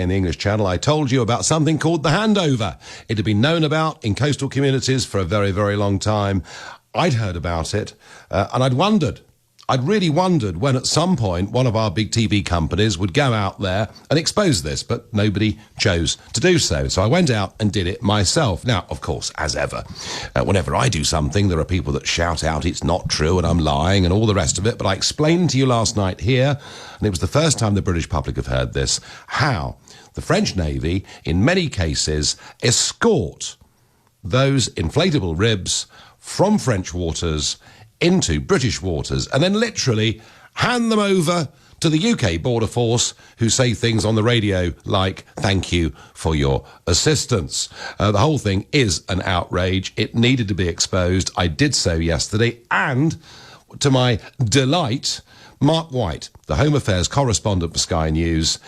In the English Channel, I told you about something called the handover. It had been known about in coastal communities for a very, very long time. I'd heard about it, and I'd really wondered when at some point one of our big TV companies would go out there and expose this, but nobody chose to do so. So I went out and did it myself. Now, of course, as ever, whenever I do something, there are people that shout out it's not true and I'm lying and all the rest of it. But I explained to you last night here, and it was the first time the British public have heard this, how the French Navy, in many cases, escort those inflatable ribs from French waters into British waters and then literally hand them over to the UK Border Force, who say things on the radio like, thank you for your assistance. The whole thing is an outrage. It needed to be exposed. I did so yesterday, and to my delight, Mark White, the Home Affairs correspondent for Sky News,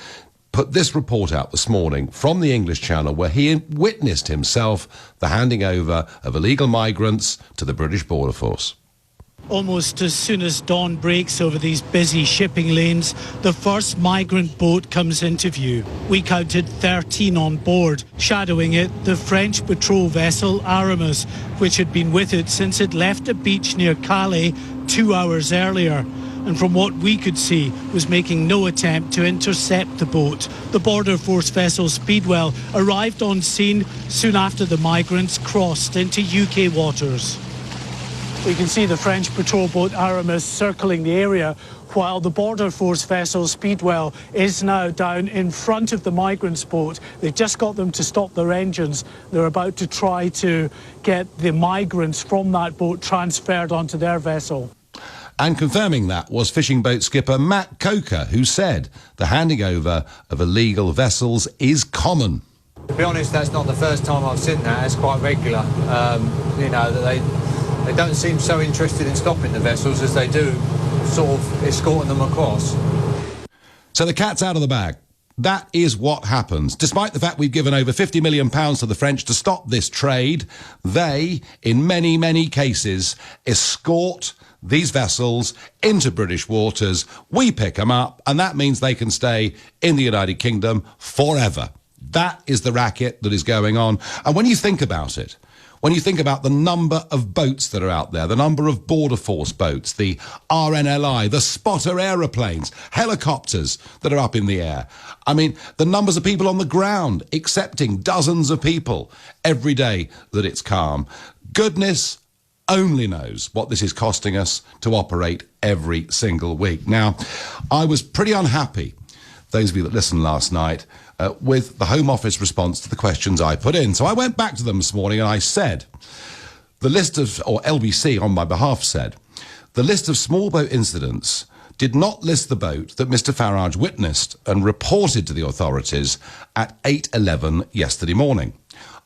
put this report out this morning from the English Channel where he witnessed himself the handing over of illegal migrants to the British Border Force. Almost as soon as dawn breaks over these busy shipping lanes, the first migrant boat comes into view. We counted 13 on board. Shadowing it, the French patrol vessel Aramis, which had been with it since it left a beach near Calais 2 hours earlier, and from what we could see was making no attempt to intercept the boat. The Border Force vessel Speedwell arrived on scene soon after the migrants crossed into UK waters. We can see the French patrol boat Aramis circling the area, while the Border Force vessel Speedwell is now down in front of the migrants' boat. They've just got them to stop their engines. They're about to try to get the migrants from that boat transferred onto their vessel. And confirming that was fishing boat skipper Matt Coker, who said the handing over of illegal vessels is common. To be honest, that's not the first time I've seen that. It's quite regular. You know, that they don't seem so interested in stopping the vessels as they do sort of escorting them across. So the cat's out of the bag. That is what happens. Despite the fact we've given over £50 million to the French to stop this trade, they, in many, many cases, escort these vessels into British waters. We pick them up, and that means they can stay in the United Kingdom forever. That is the racket that is going on. And when you think about it, when you think about the number of boats that are out there, the number of Border Force boats, the RNLI, the spotter aeroplanes, helicopters that are up in the air. I mean, the numbers of people on the ground accepting dozens of people every day that it's calm. Goodness only knows what this is costing us to operate every single week. Now, I was pretty unhappy, those of you that listened last night, with the Home Office response to the questions I put in. So I went back to them this morning and I said, the list of, or LBC on my behalf said, the list of small boat incidents did not list the boat that Mr. Farage witnessed and reported to the authorities at 8:11 yesterday morning.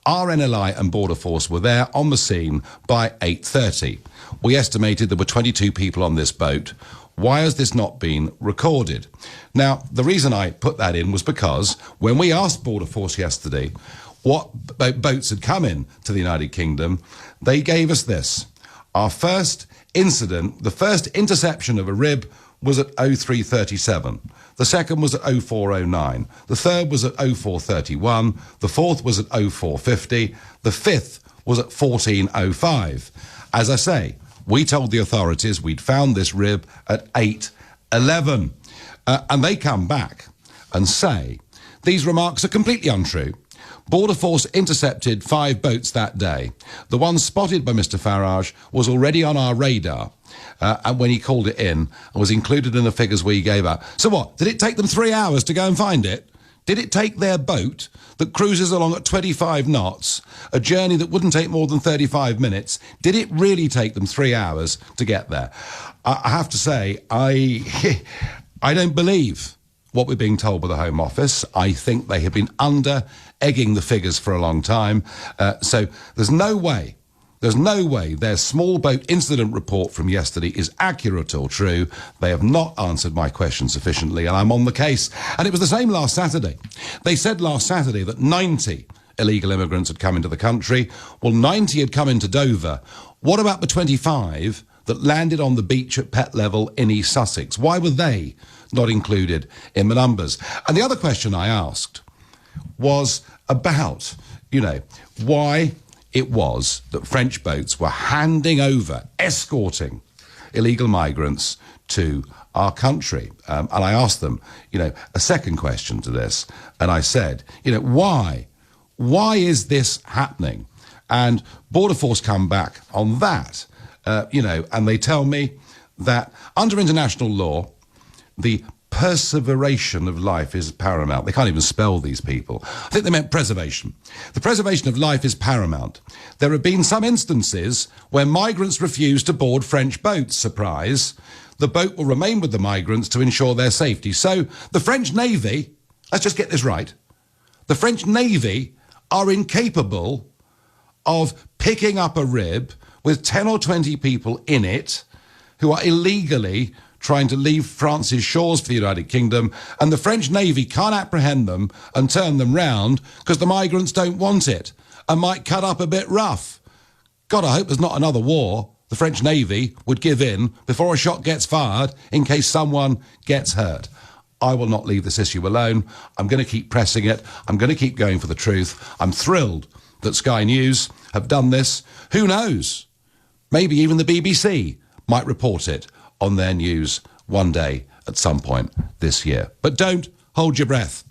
RNLI and Border Force were there on the scene by 8:30. We estimated there were 22 people on this boat. Why has this not been recorded? Now, the reason I put that in was because when we asked Border Force yesterday what boats had come in to the United Kingdom, they gave us this. Our first incident, the first interception of a rib was at 03:37. The second was at 04:09. The third was at 04:31. The fourth was at 04:50. The fifth was at 14:05. As I say, we told the authorities we'd found this rib at 8:11. And they come back and say these remarks are completely untrue. Border Force intercepted 5 boats that day. The one spotted by Mr. Farage was already on our radar and when he called it in and was included in the figures we gave out. So what? Did it take them 3 hours to go and find it? Did it take their boat that cruises along at 25 knots, a journey that wouldn't take more than 35 minutes, did it really take them 3 hours to get there? I have to say, I don't believe what we're being told by the Home Office. I think they have been under-egging the figures for a long time. So there's no way their small boat incident report from yesterday is accurate or true. They have not answered my question sufficiently, and I'm on the case. And it was the same last Saturday. They said last Saturday that 90 illegal immigrants had come into the country. Well, 90 had come into Dover. What about the 25 that landed on the beach at Pett Level in East Sussex? Why were they not included in the numbers? And the other question I asked was about, why it was that French boats were handing over, escorting illegal migrants to our country. And I asked them, a second question to this. And I said, why? Why is this happening? And Border Force come back on that, and they tell me that under international law, the perseveration of life is paramount. They can't even spell these people. I think they meant preservation. The preservation of life is paramount. There have been some instances where migrants refuse to board French boats. Surprise. The boat will remain with the migrants to ensure their safety. So the French Navy, let's just get this right, the French Navy are incapable of picking up a rib with 10 or 20 people in it who are illegally trying to leave France's shores for the United Kingdom, and the French Navy can't apprehend them and turn them round because the migrants don't want it and might cut up a bit rough. God, I hope there's not another war. The French Navy would give in before a shot gets fired in case someone gets hurt. I will not leave this issue alone. I'm going to keep pressing it. I'm going to keep going for the truth. I'm thrilled that Sky News have done this. Who knows? Maybe even the BBC might report it on their news one day at some point this year. But don't hold your breath.